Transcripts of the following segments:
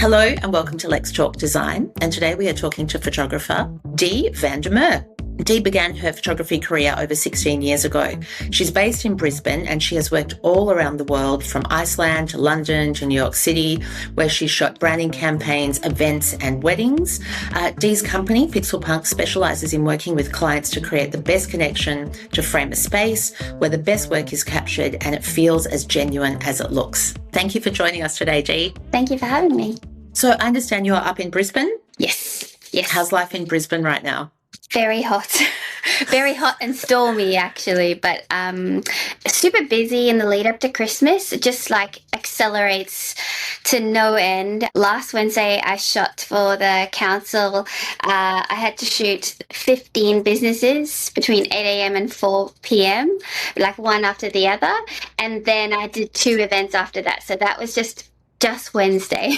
Hello and welcome to Lex Talk Design, and today we are talking to photographer Dee Van Der Merwe. Dee began her photography career over 16 years ago. She's based in Brisbane and she has worked all around the world, from Iceland to London to New York City, where she's shot branding campaigns, events and weddings. Dee's company, Pixel Punk, specialises in working with clients to create the best connection to frame a space where the best work is captured and it feels as genuine as it looks. Thank you for joining us today, Dee. Thank you for having me. So I understand you're up in Brisbane? Yes. How's life in Brisbane right now? Very hot. Very hot and stormy, actually, but super busy in the lead up to Christmas. It just accelerates to no end. Last Wednesday, I shot for the council. I had to shoot 15 businesses between 8 a.m. and 4 p.m., one after the other. And then I did 2 events after that. So that was just Wednesday.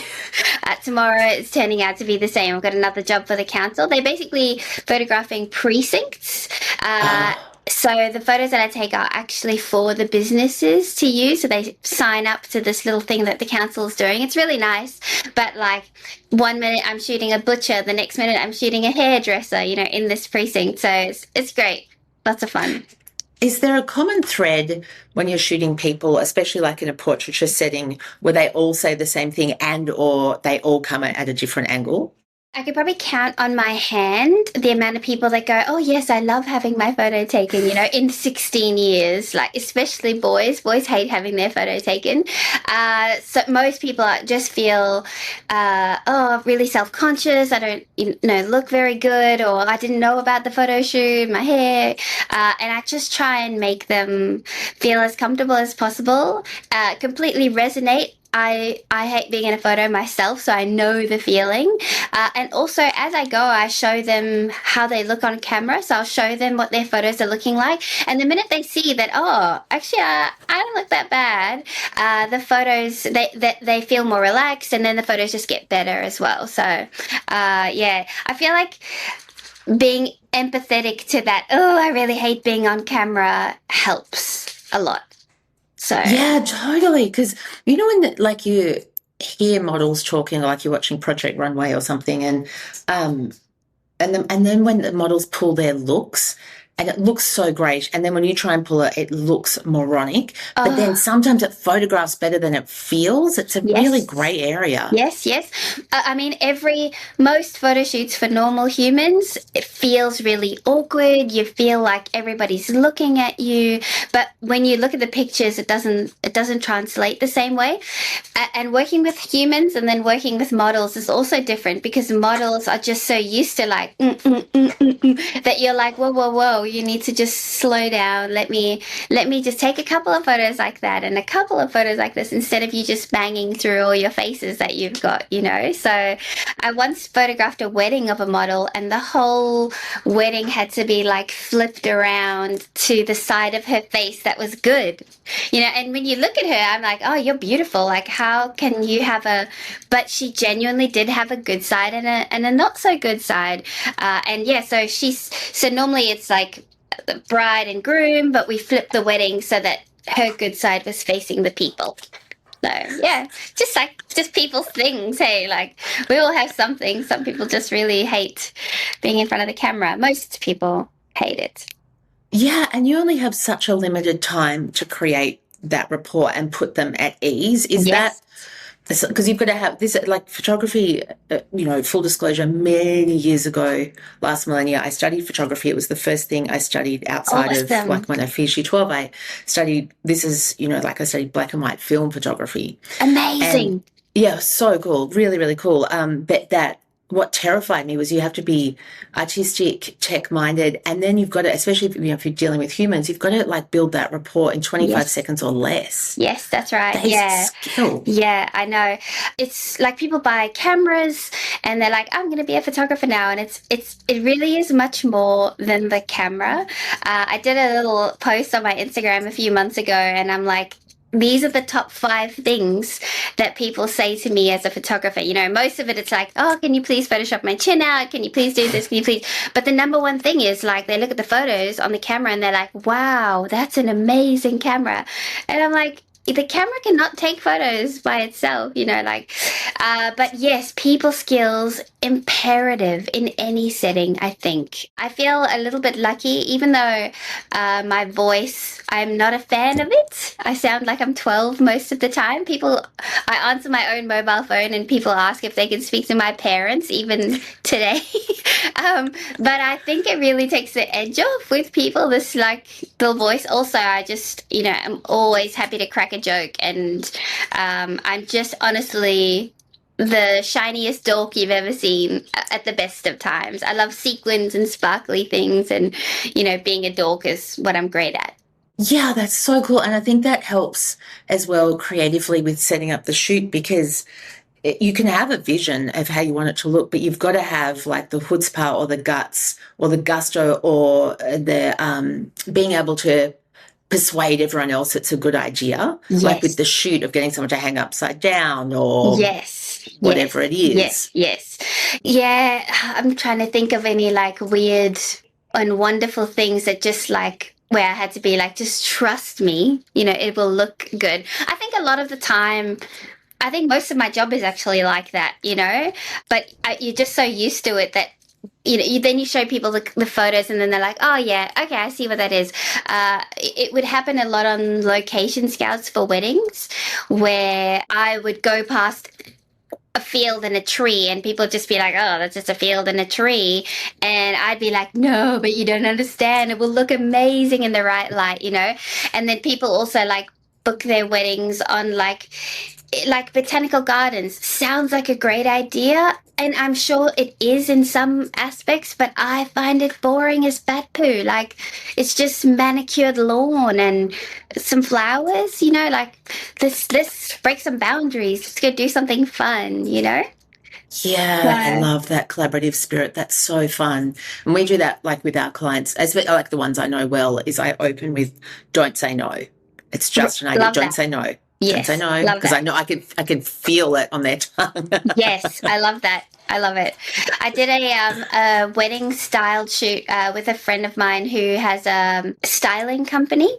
Tomorrow it's turning out to be the same. I've got another job for the council. They're basically photographing precincts. So the photos that I take are actually for the businesses to use. So they sign up to this little thing that the council is doing. It's really nice. But 1 minute I'm shooting a butcher, the next minute I'm shooting a hairdresser, in this precinct. So it's great. Lots of fun. Is there a common thread when you're shooting people, especially in a portraiture setting, where they all say the same thing and or they all come at a different angle? I could probably count on my hand the amount of people that go, oh, yes, I love having my photo taken, in 16 years, especially boys. Boys hate having their photo taken. So most people just feel, really self-conscious. I don't, look very good, or I didn't know about the photo shoot, my hair. And I just try and make them feel as comfortable as possible, completely resonate. I hate being in a photo myself, so I know the feeling. And also, as I go, I show them how they look on camera. So I'll show them what their photos are looking like. And the minute they see that, actually, I don't look that bad, the photos, they feel more relaxed, and then the photos just get better as well. So, I feel like being empathetic to that, I really hate being on camera, helps a lot. So yeah, totally. Because when you hear models talking, like you're watching Project Runway or something, and then when the models pull their looks, and it looks so great, and then when you try and pull it, it looks moronic. But then sometimes it photographs better than it feels. It's a really grey area. Yes. Most photo shoots for normal humans, it feels really awkward. You feel like everybody's looking at you. But when you look at the pictures, it doesn't translate the same way. And working with humans and then working with models is also different, because models are just so used to that you're like, whoa, you need to just slow down. Let me just take a couple of photos like that and a couple of photos like this, instead of you just banging through all your faces that you've got, So I once photographed a wedding of a model, and the whole wedding had to be flipped around to the side of her face that was good, and when you look at her, I'm like, oh, you're beautiful. How can you have but she genuinely did have a good side and a not so good side. So normally it's the bride and groom, but we flipped the wedding so that her good side was facing the people. So yeah, just people's things. Hey, we all have something. Some people just really hate being in front of the camera. Most people hate it. Yeah, and you only have such a limited time to create that rapport and put them at ease. Is that because you've got to have this, photography, full disclosure, many years ago, last millennia, I studied photography. It was the first thing I studied outside of when I finished year 12. I studied, I studied black and white film photography. Amazing. And, yeah, so cool. Really, really cool. But what terrified me was you have to be artistic, tech-minded, and then you've got to, especially if you're dealing with humans, you've got to build that rapport in 25 seconds or less. Yes, that's right. Skill. Yeah, I know. It's people buy cameras and they're like, I'm going to be a photographer now, and it really is much more than the camera. I did a little post on my Instagram a few months ago, and I'm like, these are the top 5 things that people say to me as a photographer. Most of it, it's like, oh, can you please Photoshop my chin out? Can you please do this? Can you please? But the number one thing is they look at the photos on the camera and they're like, wow, that's an amazing camera. And I'm like, the camera cannot take photos by itself, but yes, people skills imperative in any setting, I think. I feel a little bit lucky, even though my voice, I'm not a fan of it. I sound like I'm 12 most of the time. I answer my own mobile phone and people ask if they can speak to my parents, even today. But I think it really takes the edge off with people, this like the voice. Also, I just, I'm always happy to crack a joke, and I'm just honestly the shiniest dork you've ever seen at the best of times. I love sequins and sparkly things, and being a dork is what I'm great at. Yeah, that's so cool. And I think that helps as well creatively with setting up the shoot, because you can have a vision of how you want it to look, but you've got to have like the chutzpah or the guts or the gusto or the being able to persuade everyone else it's a good idea. Yes. Like with the shoot of getting someone to hang upside down or whatever it is. Yes. Yeah, I'm trying to think of any like weird and wonderful things that just like where I had to be like, just trust me, it will look good. I think a lot of the time, I think most of my job is actually like that, but you're just so used to it that, then you show people the photos and then they're like, oh yeah, okay, I see what that is. It would happen a lot on location scouts for weddings, where I would go past a field and a tree and people just be like, oh, that's just a field and a tree. And I'd be like, no, but you don't understand. It will look amazing in the right light, And then people also like book their weddings on like botanical gardens. Sounds like a great idea, and I'm sure it is in some aspects, but I find it boring as bat poo. Like, it's just manicured lawn and some flowers, like let's break some boundaries. Let's go do something fun, Yeah, I love that collaborative spirit. That's so fun. And we do that like with our clients, as like the ones I know well, is I open with don't say no. It's just an idea. Don't say no. Yes, don't say no, because I know I can feel it on their tongue. Yes, I love that. I love it. I did a wedding styled shoot with a friend of mine who has a styling company,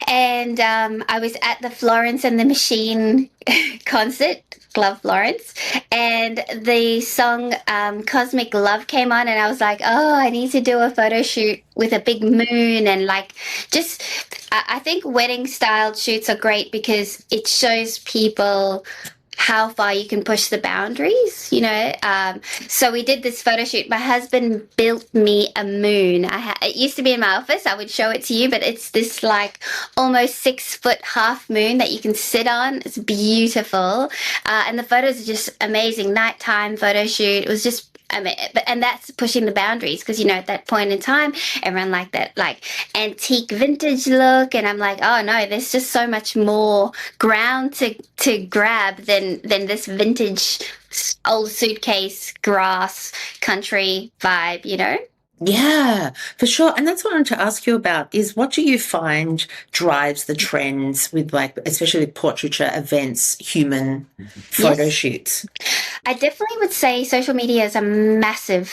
and I was at the Florence and the Machine concert. Love Florence, and the song Cosmic Love came on, and I was like, oh, I need to do a photo shoot with a big moon, and like just I think wedding styled shoots are great because it shows people how far you can push the boundaries, So we did this photo shoot. My husband built me a moon. It used to be in my office. I would show it to you, but it's this like almost 6 foot half moon that you can sit on. It's beautiful. And the photos are just amazing. Nighttime photo shoot. It was just, and that's pushing the boundaries because, at that point in time, everyone liked that like antique vintage look. And I'm like, oh no, there's just so much more ground to grab than this vintage old suitcase, grass, country vibe, Yeah, for sure. And that's what I wanted to ask you about is what do you find drives the trends with like, especially with portraiture events, human photo shoots? I definitely would say social media is a massive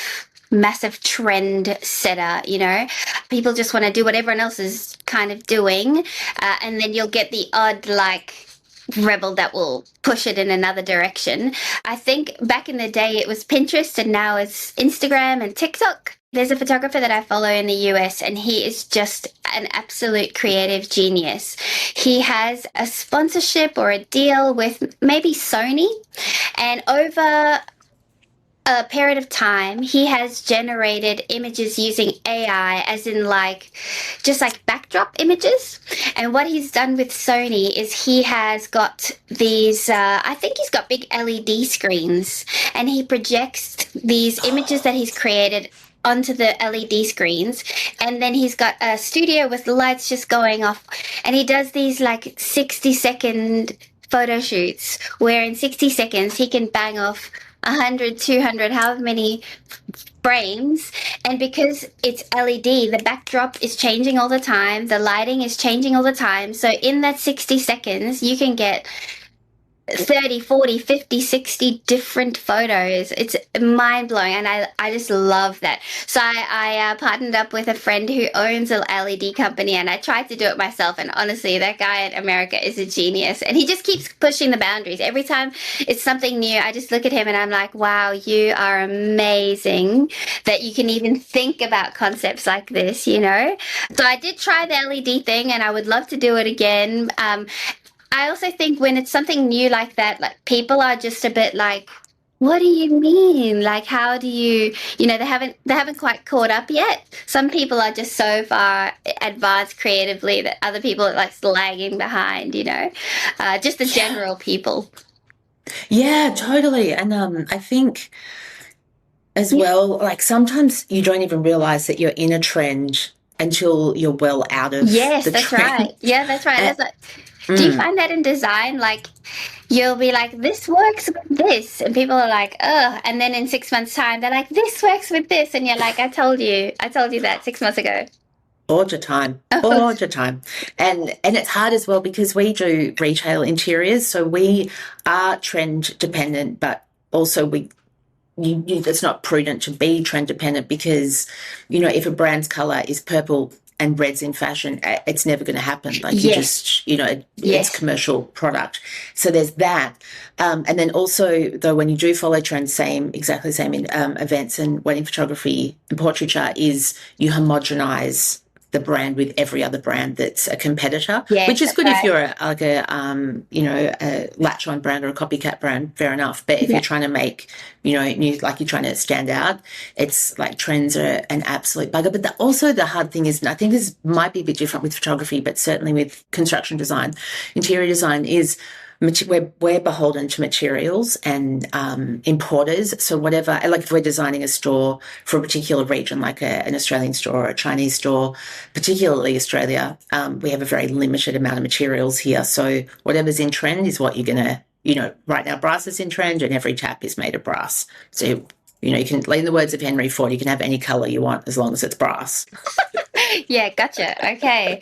trend setter. People just want to do what everyone else is kind of doing. And then you'll get the odd like rebel that will push it in another direction. I think back in the day it was Pinterest and now it's Instagram and TikTok. There's a photographer that I follow in the US and he is just an absolute creative genius. He has a sponsorship or a deal with maybe Sony, and over a period of time, he has generated images using AI, as in like just like backdrop images. And what he's done with Sony is he has got these, I think he's got big LED screens, and he projects these images that he's created onto the LED screens, and then he's got a studio with the lights just going off, and he does these like 60-second photo shoots where in 60 seconds he can bang off 100, 200, however many frames. And because it's LED, the backdrop is changing all the time, the lighting is changing all the time, so in that 60 seconds you can get 30, 40, 50, 60 different photos. It's mind-blowing, and I just love that. So I partnered up with a friend who owns an LED company, and I tried to do it myself, and honestly, that guy in America is a genius, and he just keeps pushing the boundaries. Every time it's something new, I just look at him and I'm like, wow, you are amazing that you can even think about concepts like this, you know? So I did try the LED thing, and I would love to do it again. I also think when it's something new like that, like people are just a bit like, what do you mean? Like, how do you, they haven't quite caught up yet. Some people are just so far advanced creatively that other people are like lagging behind, just the general people. Yeah, totally. And I think as well, like sometimes you don't even realize that you're in a trend until you're well out of the That's trend. right. Yeah, that's right. Do you find that in design? Like, you'll be like, this works with this. And people are like, ugh. And then in 6 months' time, they're like, this works with this. And you're like, I told you that 6 months ago. All the time. And it's hard as well because we do retail interiors. So we are trend dependent, but also it's not prudent to be trend dependent because, if a brand's color is purple and red's in fashion, it's never going to happen. Like it's commercial product. So there's that. And then also, though, when you do follow trends, exactly the same in events and wedding photography and portraiture, is you homogenize the brand with every other brand that's a competitor, which is good if you're a latch-on brand or a copycat brand, fair enough. But if you're trying to make, new, like you're trying to stand out, it's like trends are an absolute bugger. But also the hard thing is, and I think this might be a bit different with photography, but certainly with construction design, interior design is, we're beholden to materials and importers. So whatever, like if we're designing a store for a particular region, like an Australian store or a Chinese store, particularly Australia, we have a very limited amount of materials here. So whatever's in trend is what you're going to, right now brass is in trend and every tap is made of brass. So, you can, in the words of Henry Ford, you can have any colour you want as long as it's brass. Yeah, gotcha. Okay.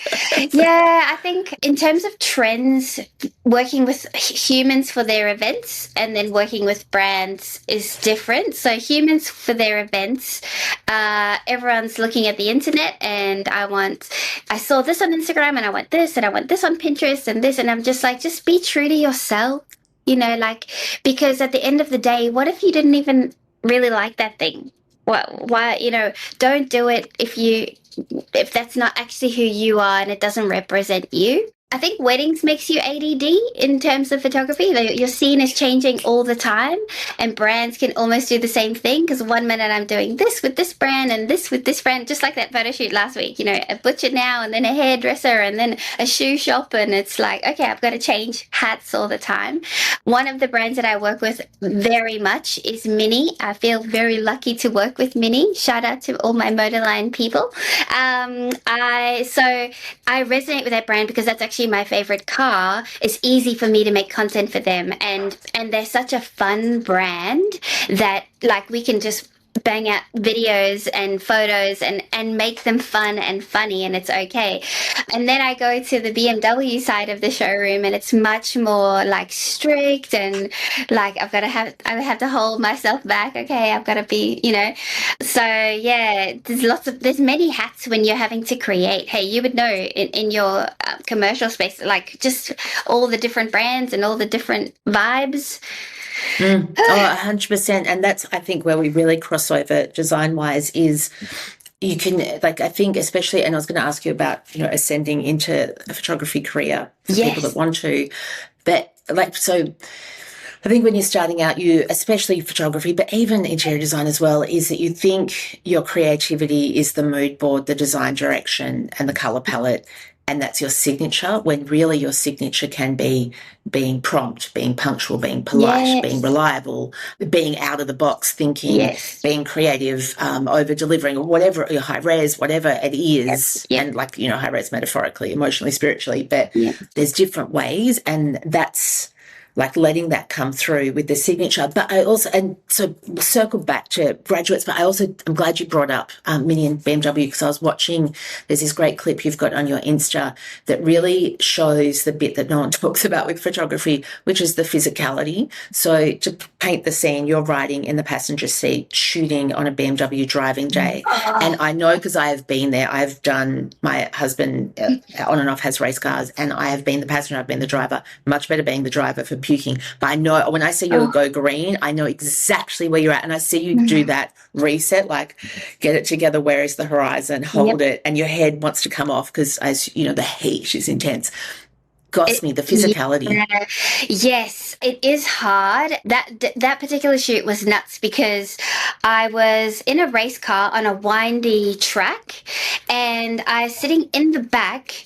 Yeah, I think in terms of trends, working with humans for their events and then working with brands is different. So humans for their events, everyone's looking at the internet and I saw this on Instagram and I want this and I want this on Pinterest and this, and I'm just like, just be true to yourself, because at the end of the day, what if you didn't even really like that thing? Why, don't do it if that's not actually who you are and it doesn't represent you. I think weddings makes you ADD in terms of photography. Your scene is changing all the time, and brands can almost do the same thing because one minute I'm doing this with this brand and this with this brand, just like that photo shoot last week, a butcher now and then a hairdresser and then a shoe shop, and it's like, okay, I've got to change hats all the time. One of the brands that I work with very much is Mini. I feel very lucky to work with Mini. Shout out to all my Motorline people. I resonate with that brand because that's actually my favorite car. It's easy for me to make content for them, and they're such a fun brand that like we can just bang out videos and photos and make them fun and funny, and it's okay. And then I go to the BMW side of the showroom and it's much more like strict and like I have to hold myself back. Okay, I've got to be, so yeah, there's many hats when you're having to create. Hey, you would know in your commercial space, like just all the different brands and all the different vibes. 100%. And that's, I think, where we really cross over design-wise is you can, like, I think especially, and I was going to ask you about, ascending into a photography career for people that want to. But, like, so I think when you're starting out, especially photography, but even interior design as well, is that you think your creativity is the mood board, the design direction, and the colour palette, and that's your signature, when really your signature can be being prompt, being punctual, being polite, being reliable, being out of the box thinking, being creative, over-delivering, or whatever, high res, whatever it is. And like, high res metaphorically, emotionally, spiritually, but there's different ways, and that's like letting that come through with the signature. But I also, and so circle back to graduates, but I'm glad you brought up Mini and BMW, because I was watching, there's this great clip you've got on your Insta that really shows the bit that no one talks about with photography, which is the physicality. So to paint the scene, you're riding in the passenger seat, shooting on a BMW driving day. And I know, because I have been there, I've done, my husband on and off has race cars, and I have been the passenger, I've been the driver. Much better being the driver for puking. But I know when I see you go green, I know exactly where you're at. And I see you do that reset, like get it together, where is the horizon, hold it, and your head wants to come off because, as you know, the heat is intense. Got me, the physicality. Yeah. Yes, it is hard. That particular shoot was nuts because I was in a race car on a windy track, and I was sitting in the back,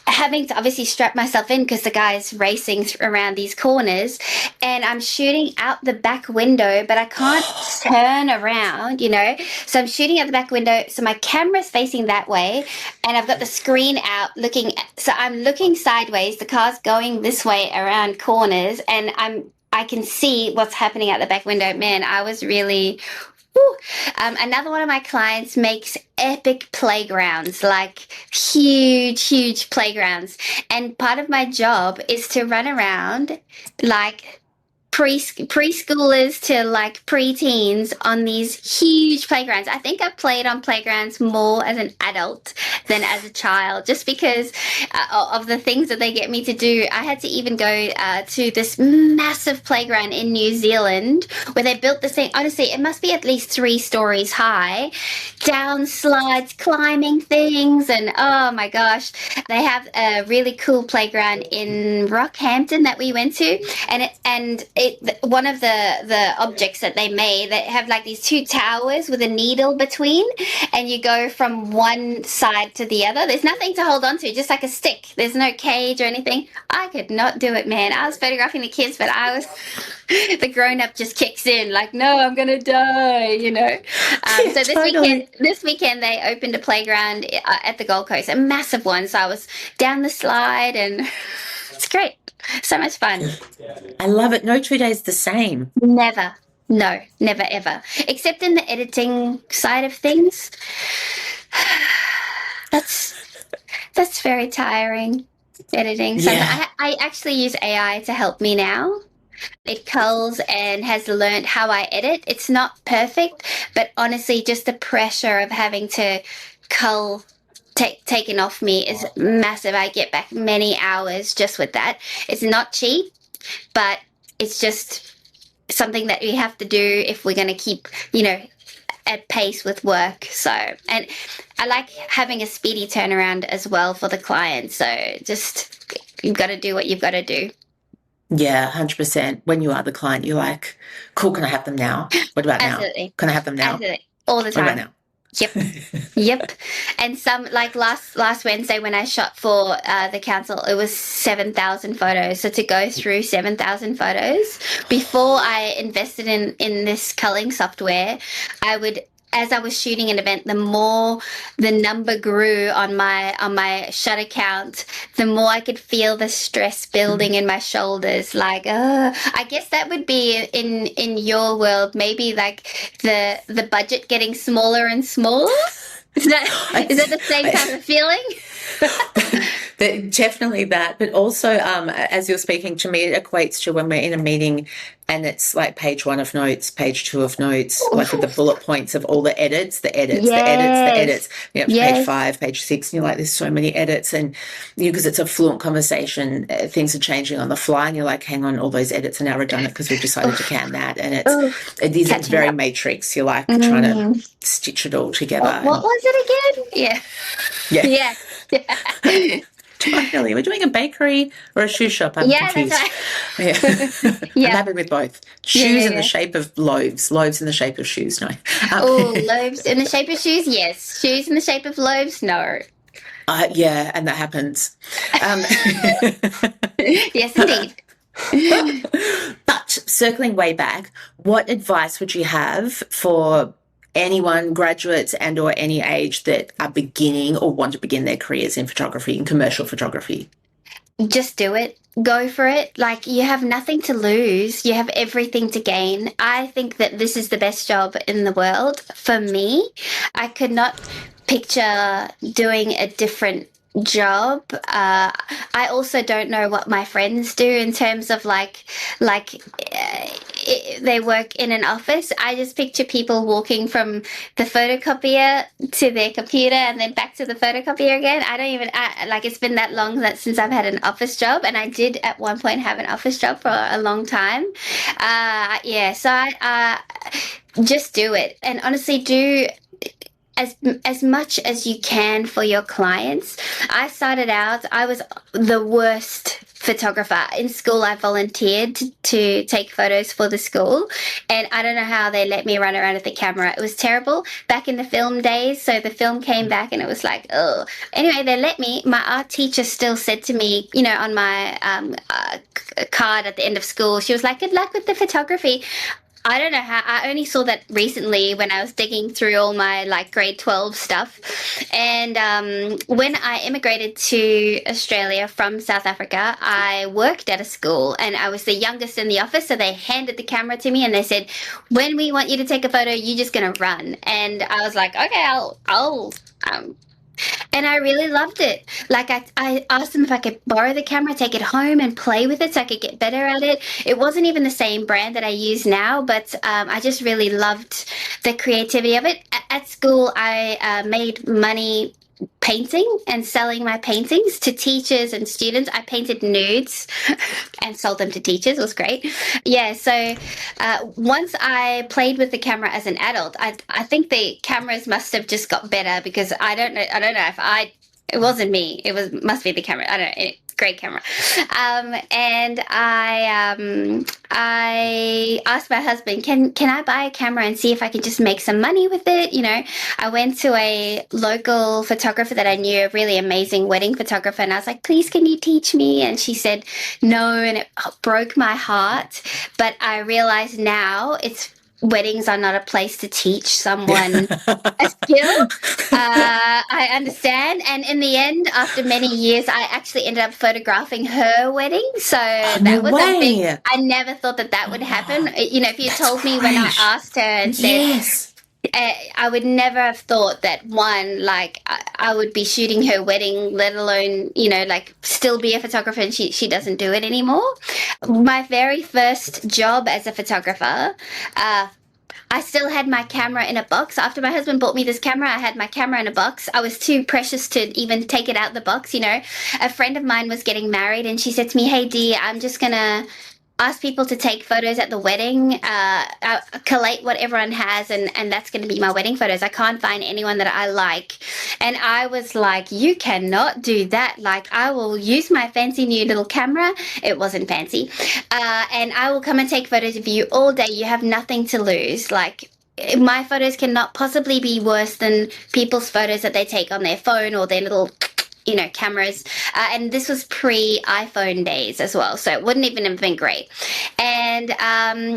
having to obviously strap myself in because the guy's racing around these corners, and I'm shooting out the back window, but I can't turn around, you know. So I'm shooting out the back window, so my camera's facing that way, and I've got the screen out so I'm looking sideways. The car's going this way around corners, and I can see what's happening out the back window. Man, I was really. Another one of my clients makes epic playgrounds, like huge playgrounds. And part of my job is to run around like preschoolers to like preteens on these huge playgrounds. I think I played on playgrounds more as an adult than as a child, just because of the things that they get me to do. I had to even go to this massive playground in New Zealand where they built this thing. Honestly, it must be at least 3 stories high, down slides, climbing things, and oh my gosh, they have a really cool playground in Rockhampton that we went to, and one of the objects that they made, they have like these 2 towers with a needle between, and you go from one side to the other. There's nothing to hold on to, just like a stick. There's no cage or anything. I could not do it, man. I was photographing the kids, but I was the grown-up just kicks in like, no, I'm gonna die, you know. So this weekend they opened a playground at the Gold Coast, a massive one. So I was down the slide, and it's great. So much fun. I love it. No 2 days the same. Never. No, never ever. Except in the editing side of things. That's very tiring, editing. So I actually use AI to help me now. It culls and has learned how I edit. It's not perfect, but honestly, just the pressure of having to cull taken off me is massive. I get back many hours just with that. It's not cheap, but it's just something that we have to do if we're going to keep, you know, at pace with work. So, and I like having a speedy turnaround as well for the client. So just, you've got to do what you've got to do. Yeah, 100%. When you are the client, you're like, cool, can I have them now? What about Absolutely. now? Can I have them now? Absolutely. All the time. What about now? Yep. And some, like last Wednesday when I shot for the council, it was 7,000 photos. So to go through 7,000 photos before I invested in this culling software, as I was shooting an event, the more the number grew on my shutter count, the more I could feel the stress building in my shoulders. Like, I guess that would be in your world, maybe like the budget getting smaller and smaller. Is that the same kind of feeling? Definitely that, but also as you're speaking to me, it equates to when we're in a meeting and it's like page 1 of notes, page 2 of notes, like with the bullet points of all the edits. You know, page 5, page 6, and you're like, there's so many edits, and because it's a fluent conversation, things are changing on the fly, and you're like, hang on, all those edits are now redundant because we've decided to can that, and it's very matrix. You're like trying to stitch it all together. What was it again? Yeah. Totally. We're doing a bakery or a shoe shop. I'm confused. That's right. I'm happy with both. Shoes in the shape of loaves in the shape of shoes. No. Loaves in the shape of shoes. Yes. Shoes in the shape of loaves. No. Yeah, and that happens. Yes, indeed. But circling way back, what advice would you have for anyone, graduates and or any age, that are beginning or want to begin their careers in photography, in commercial photography? just do it. Go for it. Like, you have nothing to lose. You have everything to gain. I think that this is the best job in the world for me. I could not picture doing a different job. I also don't know what my friends do in terms of like they work in an office. I just picture people walking from the photocopier to their computer and then back to the photocopier again. I don't even like, it's been that long that since I've had an office job, and I did at one point have an office job for a long time. Yeah, so I just do it, and honestly, do as much as you can for your clients. I started out, I was the worst photographer. In school, I volunteered to take photos for the school, and I don't know how they let me run around with the camera. It was terrible back in the film days. So the film came back and it was like, oh. Anyway, they let me. My art teacher still said to me, you know, on my card at the end of school, she was like, good luck with the photography. I don't know how. I only saw that recently when I was digging through all my like grade 12 stuff. And when I immigrated to Australia from South Africa, I worked at a school and I was the youngest in the office. So they handed the camera to me and they said, when we want you to take a photo, you're just going to run. And I was like, okay, I'll and I really loved it. Like, I asked them if I could borrow the camera, take it home and play with it so I could get better at it. It wasn't even the same brand that I use now, but I just really loved the creativity of it. At school, I made money painting and selling my paintings to teachers and students. I painted nudes and sold them to teachers. It was great. Yeah, so once I played with the camera as an adult, I think the cameras must have just got better, because I don't know if it wasn't me. Must be the camera. I don't know. Great camera. And I asked my husband, can I buy a camera and see if I can just make some money with it? You know, I went to a local photographer that I knew, a really amazing wedding photographer, and I was like, please, can you teach me? And she said no, and it broke my heart. But I realize now weddings are not a place to teach someone a skill. I understand. And in the end, after many years, I actually ended up photographing her wedding. So that was a big, I never thought that would happen. You know, if you told me when I asked her and said, Yes. I would never have thought that like I would be shooting her wedding, let alone, you know, like still be a photographer, and she doesn't do it anymore. My very first job as a photographer, I still had my camera in a box. After my husband bought me this camera, I had my camera in a box. I was too precious to even take it out the box, you know. A friend of mine was getting married and she said to me, hey, Dee, I'm just going to ask people to take photos at the wedding, collate what everyone has, and that's going to be my wedding photos. I can't find anyone that I like. And I was like, you cannot do that. Like, I will use my fancy new little camera. It wasn't fancy. And I will come and take photos of you all day. You have nothing to lose. Like, my photos cannot possibly be worse than people's photos that they take on their phone or their little, you know, cameras. And this was pre-iPhone days as well, so it wouldn't even have been great. And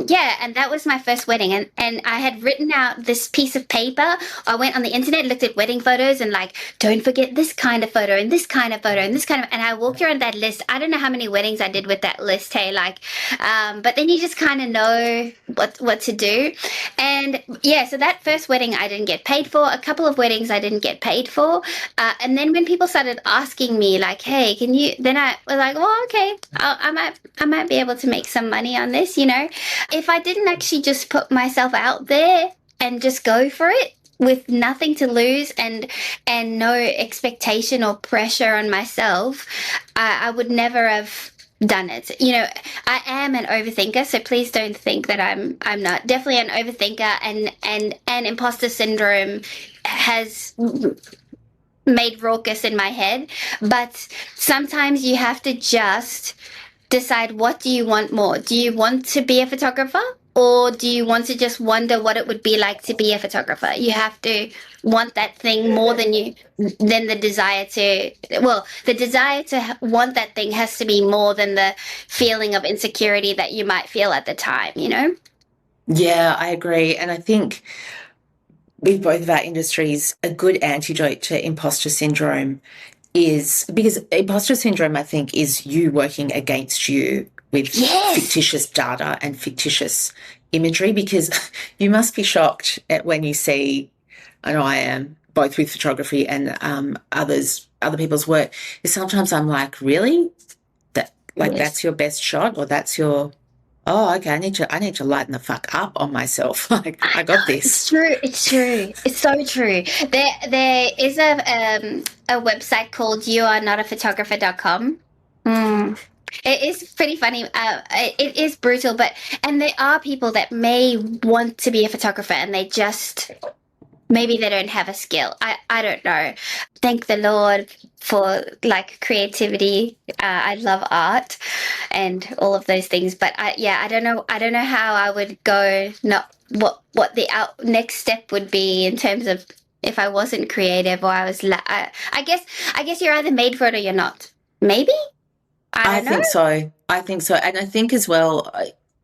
yeah, and that was my first wedding. And I had written out this piece of paper. I went on the internet, looked at wedding photos, and like, don't forget this kind of photo and this kind of photo and this kind of. And I walked around that list. I don't know how many weddings I did with that list. Hey, like, but then you just kind of know what to do. And yeah, so that first wedding I didn't get paid for. A couple of weddings I didn't get paid for. And then when people started asking me like, hey, can you, then I was like, well, okay, I might be able to make some money on this, you know. If I didn't actually just put myself out there and just go for it with nothing to lose and no expectation or pressure on myself, I would never have done it. You know, I am an overthinker, so please don't think that I'm not. Definitely an overthinker, and imposter syndrome has made raucous in my head. But sometimes you have to just decide, what do you want more? Do you want to be a photographer, or do you want to just wonder what it would be like to be a photographer? You have to want that thing more than the desire to, well, the desire to want that thing has to be more than the feeling of insecurity that you might feel at the time, you know? Yeah, I agree. And I think with both of our industries, a good antidote to imposter syndrome is because imposter syndrome, I think, is you working against you with fictitious data and fictitious imagery, because you must be shocked at when you see, I know I am, both with photography and other people's work, is sometimes I'm like, really? That's your best shot, or that's your, oh, okay, I need to lighten the fuck up on myself. Like, I got this. It's true. It's true. It's so true. There is a website called youarenotaphotographer.com. It is pretty funny. It is brutal, and there are people that may want to be a photographer and they just, maybe they don't have a skill. I don't know. Thank the Lord for like creativity. I love art and all of those things, but I don't know. I don't know how I would go. Not what the next step would be in terms of if I wasn't creative, or I was. I guess you're either made for it or you're not. Maybe. I think so. I think so, and I think as well,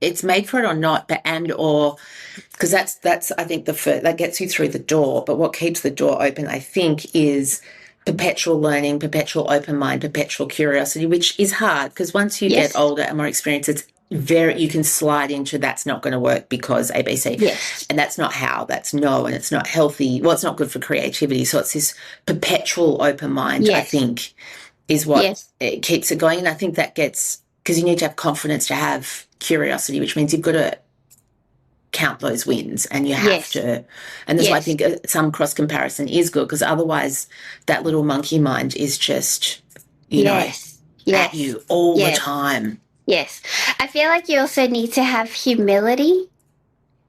it's made for it or not, but because that's I think the first that gets you through the door. But what keeps the door open, I think, is perpetual learning, perpetual open mind, perpetual curiosity, which is hard because once you get older and more experienced, it's you can slide into that's not going to work because ABC. Yes. And that's not how, that's no, and it's not healthy. Well, it's not good for creativity. So it's this perpetual open mind, I think, is what it keeps it going. And I think that gets, because you need to have confidence to have curiosity, which means you've got to count those wins and you have to. And that's why I think some cross comparison is good, because otherwise that little monkey mind is just, you know, at you all the time. Yes. I feel like you also need to have humility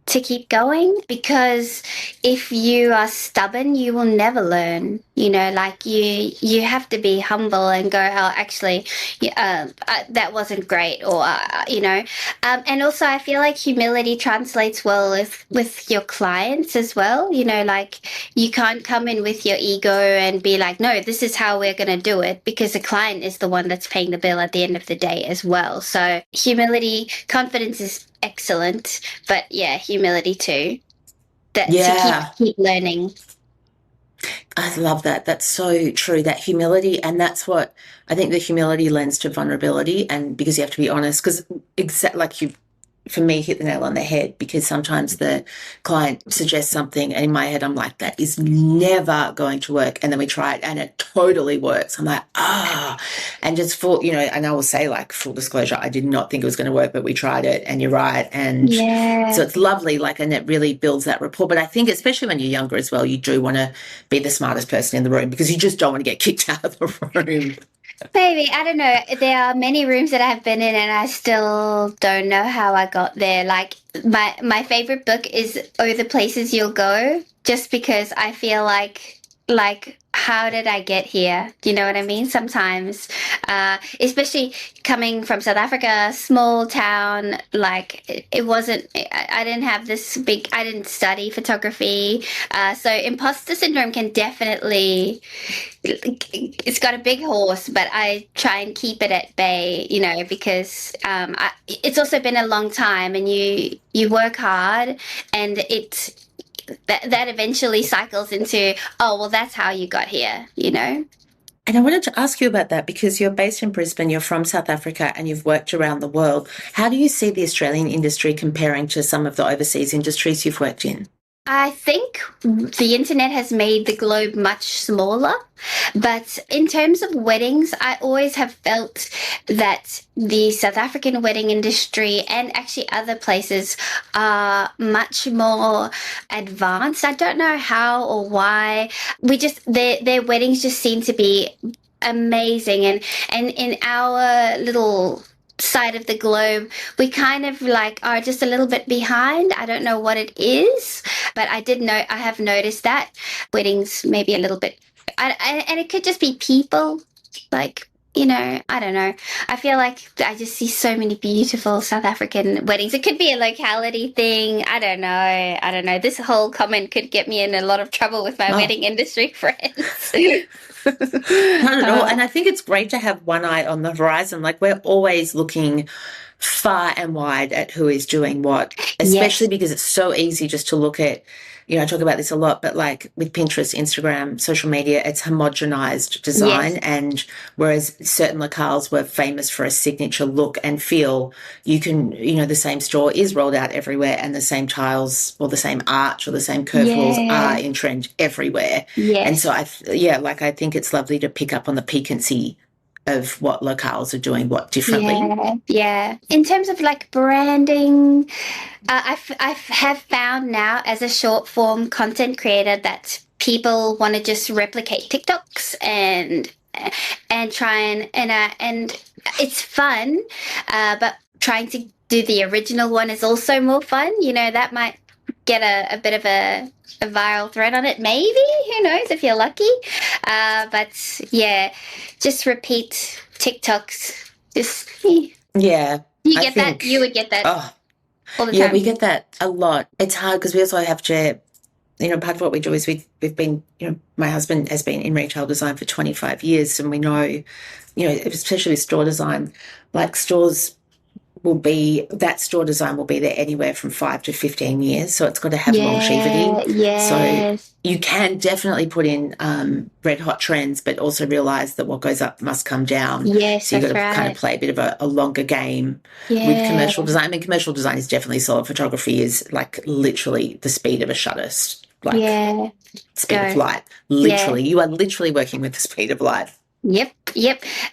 to keep going, because if you are stubborn, you will never learn. You know, like you have to be humble and go, oh, actually, that wasn't great, or you know. And also, I feel like humility translates well with your clients as well. You know, like you can't come in with your ego and be like, no, this is how we're going to do it, because the client is the one that's paying the bill at the end of the day as well. So humility, confidence is excellent, but humility too. To keep learning. I love that. That's so true, that humility. And that's what I think, the humility lends to vulnerability, and because you have to be honest, because like you, for me, hit the nail on the head, because sometimes the client suggests something and in my head I'm like, that is never going to work, and then we try it and it totally works. I'm like, and just full, you know, and I will say, like, full disclosure, I did not think it was going to work, but we tried it and you're right. And so it's lovely, like, and it really builds that rapport. But I think especially when you're younger as well, you do want to be the smartest person in the room, because you just don't want to get kicked out of the room. Maybe, I don't know. There are many rooms that I've been in and I still don't know how I got there. Like my favorite book is Oh, the Places You'll Go, just because I feel like how did I get here? Do you know what I mean? Sometimes, especially coming from South Africa, small town, like it wasn't, I didn't have this big, I didn't study photography. So imposter syndrome can definitely, it's got a big horse, but I try and keep it at bay, you know, because it's also been a long time, and you work hard, and that eventually cycles into, oh, well, that's how you got here, you know? And I wanted to ask you about that, because you're based in Brisbane, you're from South Africa, and you've worked around the world. How do you see the Australian industry comparing to some of the overseas industries you've worked in? I think the internet has made the globe much smaller, but in terms of weddings, I always have felt that the South African wedding industry and actually other places are much more advanced. I don't know how or why. Their weddings just seem to be amazing, and in our little side of the globe, we kind of like are just a little bit behind. I don't know what it is, but I have noticed that weddings maybe a little bit, and it could just be people, like, you know, I don't know. I feel like I just see so many beautiful South African weddings. It could be a locality thing. I don't know. This whole comment could get me in a lot of trouble with my wedding industry friends. Not at all. And I think it's great to have one eye on the horizon. Like, we're always looking far and wide at who is doing what, especially because it's so easy just to look at, I talk about this a lot, but like with Pinterest, Instagram, social media, it's homogenized design. Yes. And whereas certain locales were famous for a signature look and feel, you can, the same store is rolled out everywhere and the same tiles or the same arch or the same curved walls are in trend everywhere. Yes. And so I think it's lovely to pick up on the piquancy of what locales are doing what differently. Yeah. In terms of like branding, I have found now as a short form content creator that people want to just replicate TikToks and try and it's fun, but trying to do the original one is also more fun. That might get a bit of a viral thread on it, maybe. Who knows if you're lucky? But yeah, just repeat TikToks. Just yeah. You get that? You would get that all the time. Yeah, we get that a lot. It's hard because we also have to, part of what we do is we've been, my husband has been in retail design for 25 years, and we know, especially with store design, like stores that store design will be there anywhere from 5 to 15 years. So it's got to have longevity. Yes. So you can definitely put in red hot trends, but also realize that what goes up must come down. Yes, so you've got to right. kind of play a bit of a longer game with commercial design. I mean, commercial design is definitely solid. Photography is like literally the speed of a shutter, speed of light. Literally, you are literally working with the speed of light. Yep.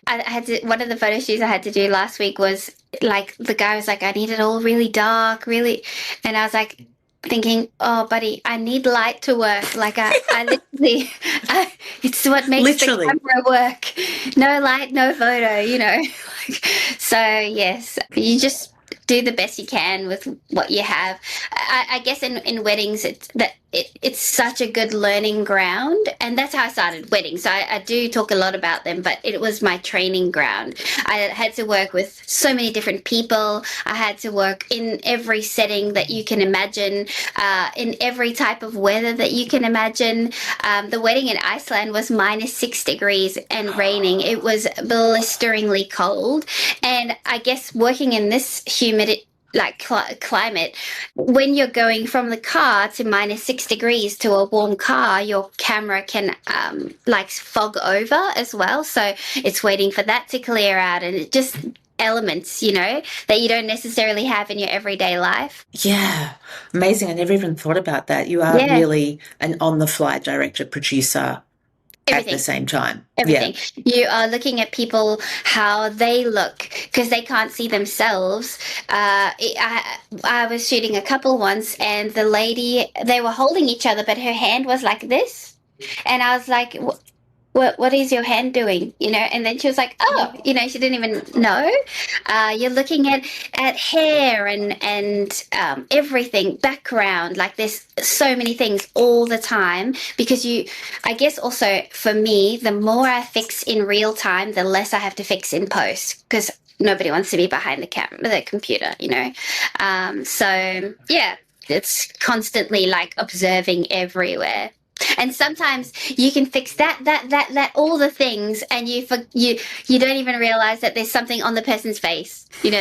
I had to, one of the photo shoots I had to do last week was like, the guy was like, I need it all really dark, really. And I was like thinking, oh, buddy, I need light to work. Like I literally, it's what makes the camera work. No light, no photo, So yes, you just do the best you can with what you have. I guess in weddings, it's such a good learning ground, and that's how I started weddings. So I do talk a lot about them, but it was my training ground. I had to work with so many different people. I had to work in every setting that you can imagine, in every type of weather that you can imagine. The wedding in Iceland was -6 degrees and raining. It was blisteringly cold, and I guess working in this humid climate, when you're going from the car to -6 degrees to a warm car, your camera can fog over as well. So it's waiting for that to clear out, and it just elements, that you don't necessarily have in your everyday life. Yeah, amazing. I never even thought about that. You are really an on-the-fly director, producer. Everything. At the same time. Everything. Yeah. You are looking at people, how they look, because they can't see themselves. I was shooting a couple once, and the lady, they were holding each other, but her hand was like this. And I was like, what is your hand doing? And then she was like, oh, she didn't even know. You're looking at hair and everything, background, like there's so many things all the time, because I guess also for me, the more I fix in real time, the less I have to fix in post, because nobody wants to be behind the computer, So yeah, it's constantly like observing everywhere. And sometimes you can fix that all the things, and you don't even realize that there's something on the person's face. You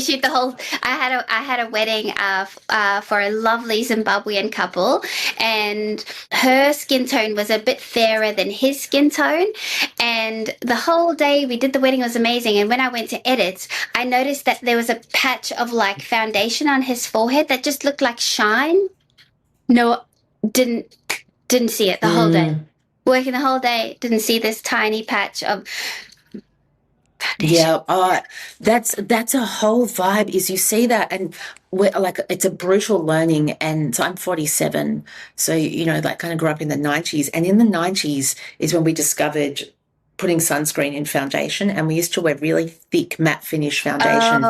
shoot the whole. I had a wedding for a lovely Zimbabwean couple, and her skin tone was a bit fairer than his skin tone, and the whole day we did the wedding was amazing. And when I went to edit, I noticed that there was a patch of like foundation on his forehead that just looked like shine. No, didn't see it the whole day. Working the whole day, didn't see this tiny patch of foundation. Yeah, that's a whole vibe. Is you see that, and it's a brutal learning. And so I'm 47, so kind of grew up in the 90s, and in the 90s is when we discovered putting sunscreen in foundation, and we used to wear really thick matte finish foundation.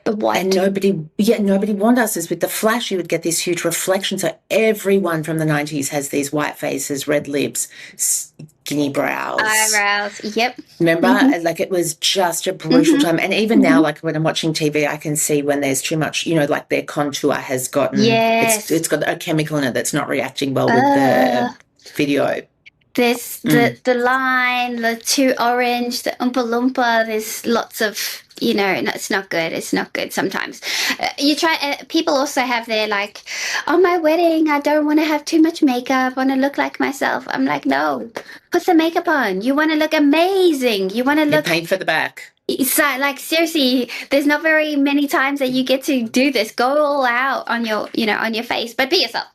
The white. And nobody warned us, is with the flash you would get this huge reflection. So everyone from the 90s has these white faces, red lips, skinny brows. Eyebrows, yep. Remember? Like it was just a brutal time. And even now, like when I'm watching TV, I can see when there's too much, like their contour has gotten, it's got a chemical in it that's not reacting well with the video. There's the line, the too orange, the Oompa Loompa. There's lots of, no, it's not good. It's not good sometimes. People also have their like, on my wedding, I don't want to have too much makeup. I want to look like myself. I'm like, no, put the makeup on. You want to look amazing. You want to look. Paint for the back. So, like, seriously, there's not very many times that you get to do this. Go all out on your, on your face, but be yourself.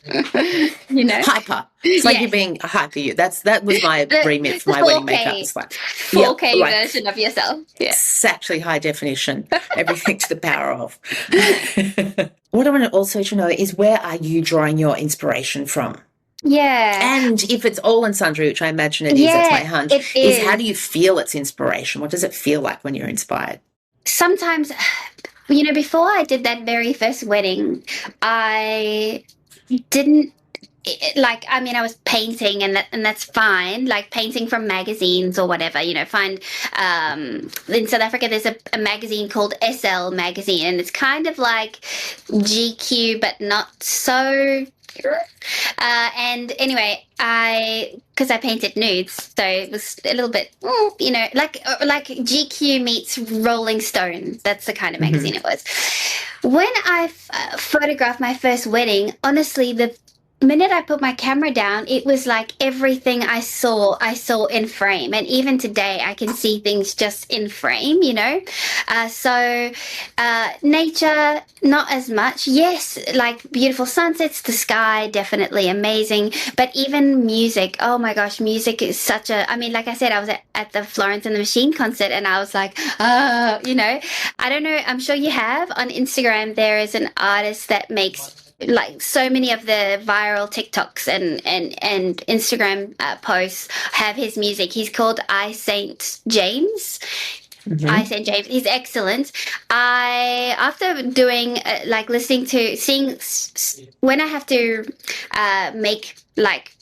Hyper. It's like you're being hyper. That was my remit for my wedding makeup. It's like 4K version of yourself. Yeah. Exactly, high definition. Everything to the power of. What I want to also know is, where are you drawing your inspiration from? Yeah. And if it's all and sundry, which I imagine it is, it's my hunch, is how do you feel it's inspiration? What does it feel like when you're inspired? Sometimes, before I did that very first wedding, I didn't I was painting and that's fine, like painting from magazines or whatever, in South Africa there's a magazine called SL magazine, and it's kind of like GQ but not so and anyway, because I painted nudes, so it was a little bit, like GQ meets Rolling Stone. That's the kind of magazine it was. When I photographed my first wedding, honestly, the minute I put my camera down, it was like everything I saw in frame. And even today, I can see things just in frame, So nature, not as much. Yes, like beautiful sunsets, the sky, definitely amazing. But even music, oh my gosh, music is such a, like I said, I was at the Florence and the Machine concert, and I was like, I don't know, I'm sure you have. On Instagram, there is an artist that makes like so many of the viral TikToks and Instagram posts have his music. He's called I Saint James. I Saint James. He's excellent. After doing when I have to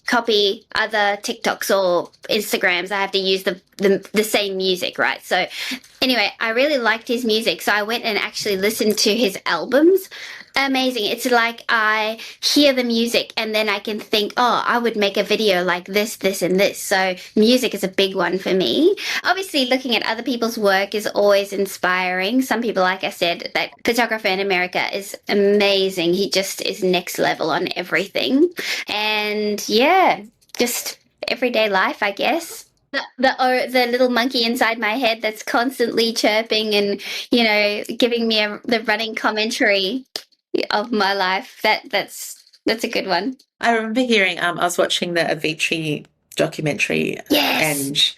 copy other TikToks or Instagrams, I have to use the same music, right? So anyway, I really liked his music, so I went and actually listened to his albums. Amazing. It's like I hear the music and then I can think, oh, I would make a video like this, this, and this. So music is a big one for me. Obviously, looking at other people's work is always inspiring. Some people, like I said, that photographer in America is amazing. He just is next level on everything. And yeah, just everyday life, I guess. The little monkey inside my head that's constantly chirping and, giving me the running commentary of my life. That's a good one. I remember hearing, I was watching the Avicii documentary. Yes.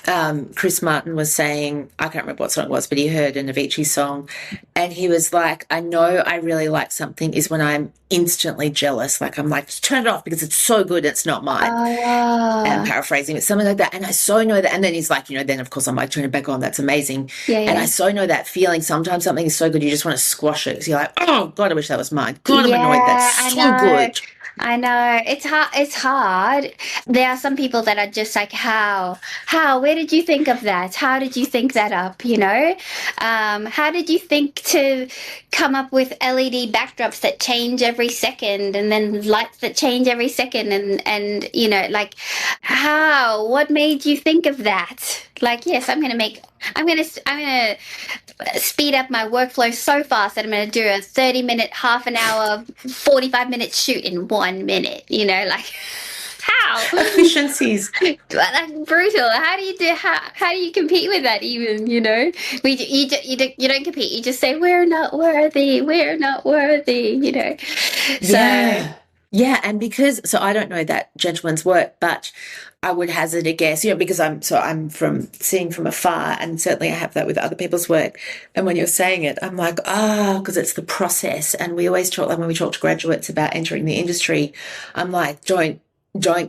And Chris Martin was saying, I can't remember what song it was, but he heard an Avicii song and he was like, I know I really like something is when I'm instantly jealous. Like I'm like, turn it off because it's so good, it's not mine. And I'm paraphrasing it, something like that. And I so know that. And then he's like, then of course I'm like, turn it back on, that's amazing. And I so know that feeling. Sometimes something is so good you just want to squash it because you're like, oh God, I wish that was mine. God, I'm annoyed, that's so good. I know. It's hard. There are some people that are just like, how, where did you think of that? How did you think that up? How did you think to come up with LED backdrops that change every second and then lights that change every second and what made you think of that? Like, yes, I'm going to speed up my workflow so fast that I'm going to do a 30-minute, half an hour, 45-minute shoot in 1 minute, how? Efficiencies. Like brutal. How do you compete with that even, you don't compete. You just say, we're not worthy, So. Yeah, and so I don't know that gentleman's work, but I would hazard a guess, because I'm from seeing from afar, and certainly I have that with other people's work. And when you're saying it, I'm like, because it's the process. And we always talk, like when we talk to graduates about entering the industry, I'm like, don't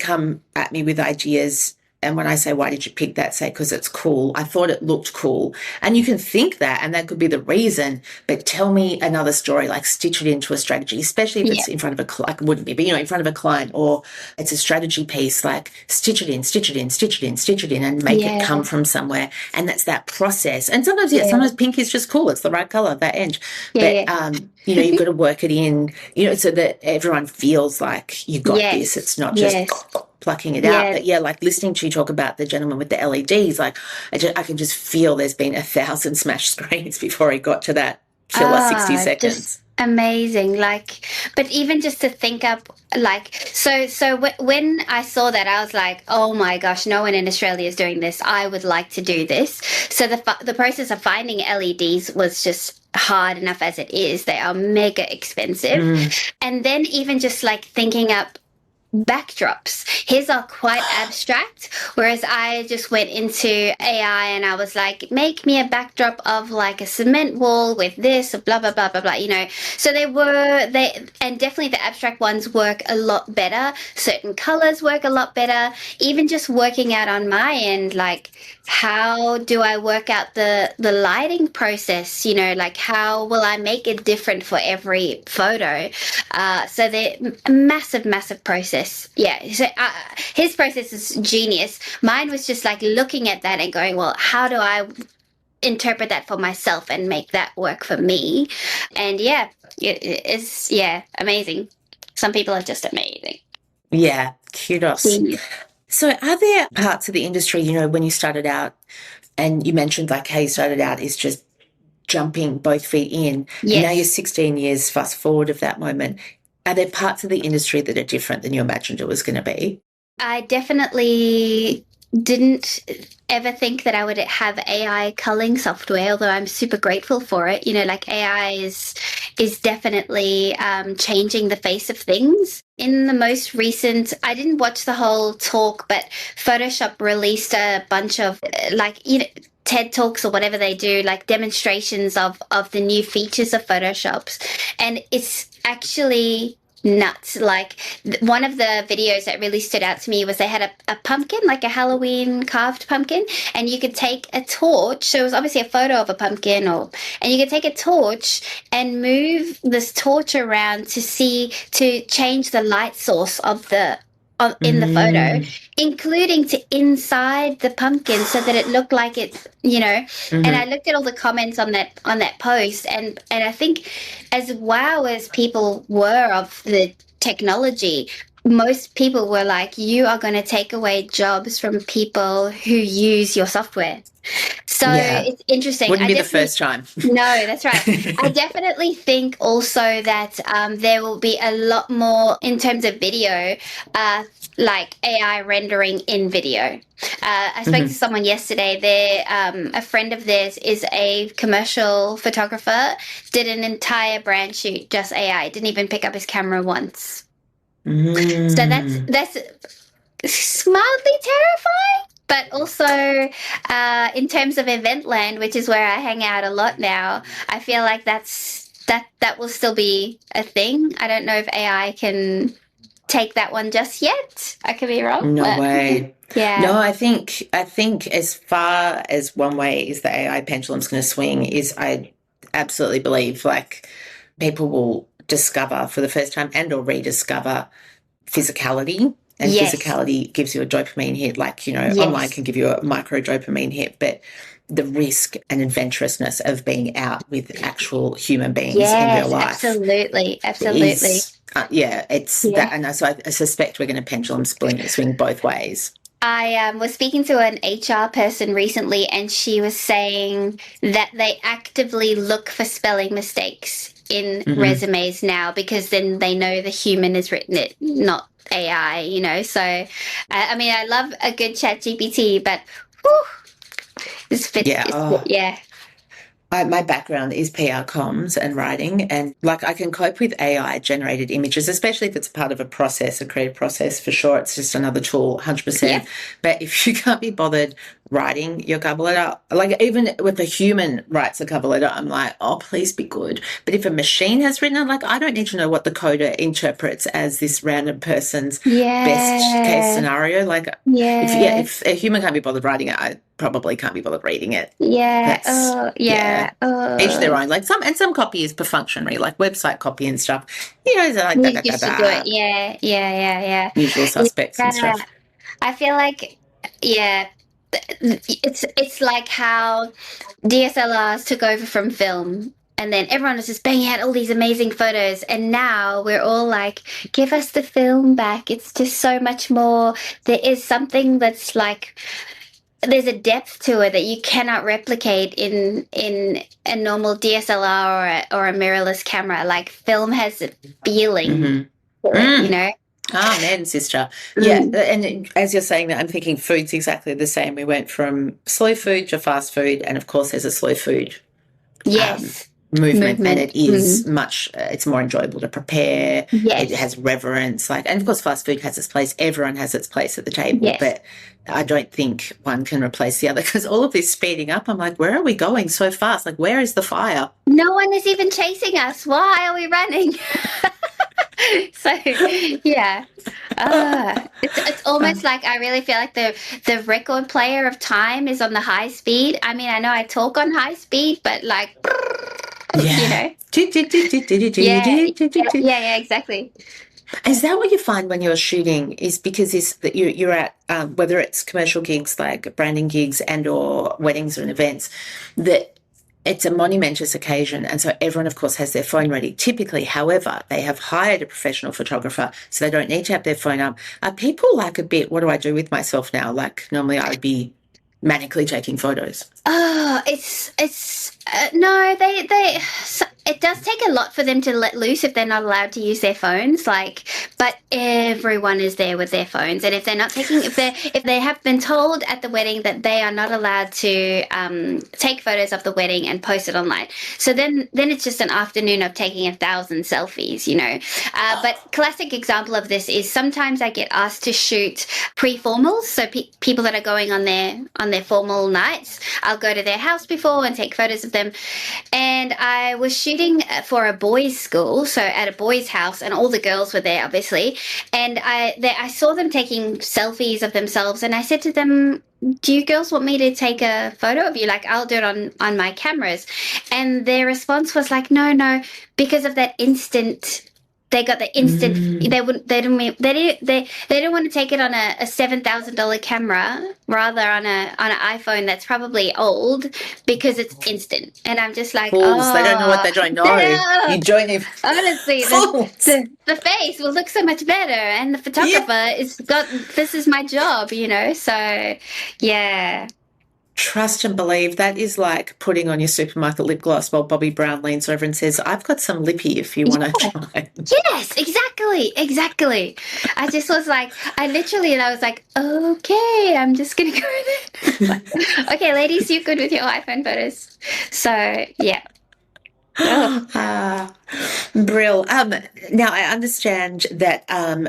come at me with ideas. And when I say, why did you pick that? Say, because it's cool. I thought it looked cool. And you can think that, and that could be the reason, but tell me another story, like stitch it into a strategy, especially if it's in front of like, wouldn't be, but, in front of a client, or it's a strategy piece, like stitch it in and make it come from somewhere. And that's that process. And sometimes, sometimes pink is just cool. It's the right color, that end. But, you've got to work it in, so that everyone feels like you got this. It's not just plucking it out. But yeah, like listening to you talk about the gentleman with the LEDs, like I can just feel there's been 1,000 smashed screens before he got to that killer 60 seconds. Just amazing. Like, but even just to think up, like, when I saw that, I was like, oh my gosh, no one in Australia is doing this. I would like to do this. So the process of finding LEDs was just hard enough as it is. They are mega expensive. And then even just like thinking up backdrops. His are quite abstract, whereas I just went into AI and I was like, make me a backdrop of like a cement wall with this, blah, blah, blah, blah, blah, you know. So and definitely the abstract ones work a lot better. Certain colors work a lot better. Even just working out on my end, like, how do I work out the lighting process? You know, like how will I make it different for every photo? So they're a massive process. Yeah. So his process is genius. Mine was just like looking at that and going, well, how do I interpret that for myself and make that work for me? And yeah, it's amazing. Some people are just amazing. Yeah. Kudos. Genius. So are there parts of the industry, you know, when you started out, and you mentioned like how you started out is just jumping both feet in. Yes. Now you're 16 years fast forward of that moment. Are there parts of the industry that are different than you imagined it was going to be? I definitely didn't ever think that I would have AI culling software, although I'm super grateful for it. You know, like AI is definitely changing the face of things. In the most recent, I didn't watch the whole talk, but Photoshop released a bunch of TED Talks or whatever they do, like demonstrations of the new features of Photoshops. And it's actually nuts. Like one of the videos that really stood out to me was they had a pumpkin, like a Halloween carved pumpkin, and you could take a torch. So it was obviously a photo of a pumpkin, and you could take a torch and move this torch around to change the light source in the photo, including to inside the pumpkin so that it looked like it's, you know. And I looked at all the comments on that post, and I think as wow as people were of the technology, most people were like, you are going to take away jobs from people who use your software. So it's interesting. Wouldn't be the first time. No, that's right. I definitely think also that there will be a lot more in terms of video, like AI rendering in video. I spoke to someone yesterday. A friend of theirs is a commercial photographer, did an entire brand shoot, just AI, didn't even pick up his camera once. So that's mildly terrifying. But also, in terms of event land, which is where I hang out a lot now, I feel like that will still be a thing. I don't know if AI can take that one just yet. I could be wrong. No way. Yeah. No, I think as far as one way is the AI pendulum's going to swing is I absolutely believe like people will discover for the first time and or rediscover physicality. And physicality gives you a dopamine hit, like, you know, online can give you a micro dopamine hit, but the risk and adventurousness of being out with actual human beings in real life. Absolutely. It's that. And so I suspect we're going to pendulum swing both ways. I was speaking to an HR person recently, and she was saying that they actively look for spelling mistakes in resumes now because then they know the human has written it, not AI, you know. So, I mean, I love a good chat GPT, but my background is PR comms and writing, and like I can cope with AI generated images, especially if it's part of a process, a creative process. For sure, it's just another tool, 100%. Yeah. But if you can't be bothered writing your cover letter, like even if a human writes a cover letter, I'm like, oh, please be good. But if a machine has written it, like I don't need to know what the coder interprets as this random person's best case scenario. Like, if a human can't be bothered writing it, I probably can't be bothered reading it. Each their own. Like some copy is perfunctory, like website copy and stuff. You know, like do it. Yeah. Usual suspects and stuff. I feel like, it's like how DSLRs took over from film. And then everyone was just banging out all these amazing photos. And now we're all like, give us the film back. It's just so much more. There is something that's like, there's a depth to it that you cannot replicate in a normal DSLR or a mirrorless camera. Like film has a feeling, you know. Amen, sister. Yeah, and as you're saying that, I'm thinking food's exactly the same. We went from slow food to fast food, and of course there's a slow food movement, and it is much, it's more enjoyable to prepare. It has reverence, and of course fast food has its place. Everyone has its place at the table, but I don't think one can replace the other, because all of this speeding up, I'm like, where are we going so fast? Like, where is the fire? No one is even chasing us. Why are we running? So yeah, it's almost like I really feel like the record player of time is on the high speed. I mean, I know I talk on high speed, but like, you know, yeah, exactly. Is that what you find when you're shooting? Is because that you're at whether it's commercial gigs like branding gigs and or weddings and events, that it's a monumentous occasion, and so everyone, of course, has their phone ready. Typically, however, they have hired a professional photographer, so they don't need to have their phone up. Are people like a bit, what do I do with myself now? Like, normally I would be manically taking photos. Oh, no, it does take a lot for them to let loose if they're not allowed to use their phones. But everyone is there with their phones, and if they're not taking, if they have been told at the wedding that they are not allowed to take photos of the wedding and post it online, so then it's just an afternoon of taking 1,000 selfies, you know. But classic example of this is sometimes I get asked to shoot pre-formals, so people that are going on their formal nights. I'll go to their house before and take photos of them. And I was shooting for a boys' school, so at a boys' house, and all the girls were there, obviously. And I saw them taking selfies of themselves, and I said to them, do you girls want me to take a photo of you? Like, I'll do it on my cameras. And their response was like, no, because of that instant. They got the instant. They didn't want to take it on a $7,000 camera, rather on an iPhone that's probably old, because it's instant. And I'm just like, fools, they don't know what they don't know. You join him. Honestly, the face will look so much better, and the photographer this is my job, you know. So yeah. Trust and believe. That is like putting on your supermarket lip gloss while Bobby Brown leans over and says, I've got some lippy if you want to try. Yes, exactly. I just was like, I was like, okay, I'm just going to go there. Okay, ladies, you're good with your iPhone photos. So, yeah. Brill. Now, I understand that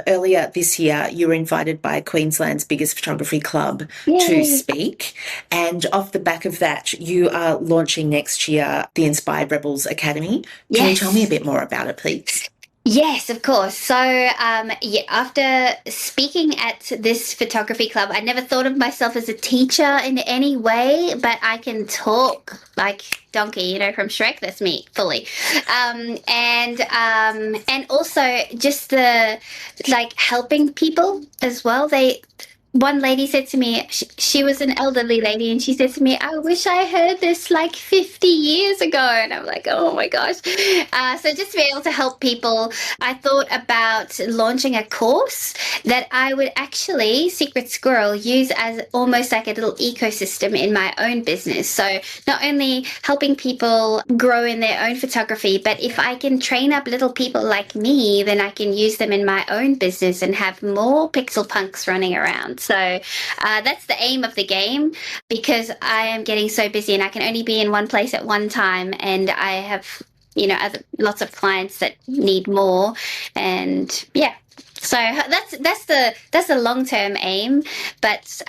earlier this year you were invited by Queensland's biggest photography club to speak, and off the back of that you are launching next year the Inspired Rebels Academy. Can you tell me a bit more about it, please? Yes, of course. So, after speaking at this photography club, I never thought of myself as a teacher in any way, but I can talk like Donkey, you know, from Shrek. That's me, fully. And also just the, like, helping people as well. One lady said to me, she was an elderly lady, and she said to me, I wish I heard this like 50 years ago. And I'm like, oh my gosh. So just to be able to help people, I thought about launching a course that I would actually, Secret Squirrel, use as almost like a little ecosystem in my own business. So not only helping people grow in their own photography, but if I can train up little people like me, then I can use them in my own business and have more pixel punks running around. So that's the aim of the game, because I am getting so busy and I can only be in one place at one time, and I have, you know, lots of clients that need more, and yeah. So that's the long-term aim, but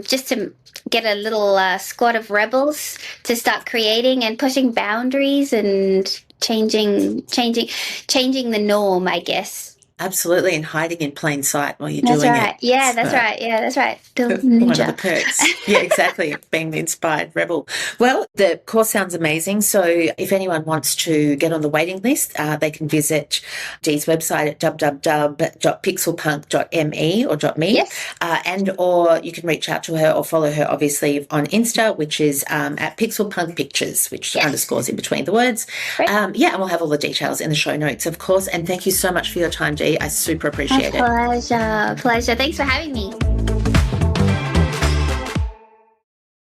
just to get a little squad of rebels to start creating and pushing boundaries and changing the norm, I guess. Absolutely, and hiding in plain sight while you're That's doing right. it. Yeah, that's right. Yeah, that's right. The One of the ninja. perks. Yeah, exactly. Being the inspired rebel. Well, the course sounds amazing. So if anyone wants to get on the waiting list, they can visit Dee's website at www.pixelpunk.me or .me. Yes. And or you can reach out to her or follow her obviously on Insta, which is at Pixelpunk Pictures, which underscores in between the words. Great. And we'll have all the details in the show notes, of course. And thank you so much for your time, Dee. I super appreciate it. Pleasure. Thanks for having me.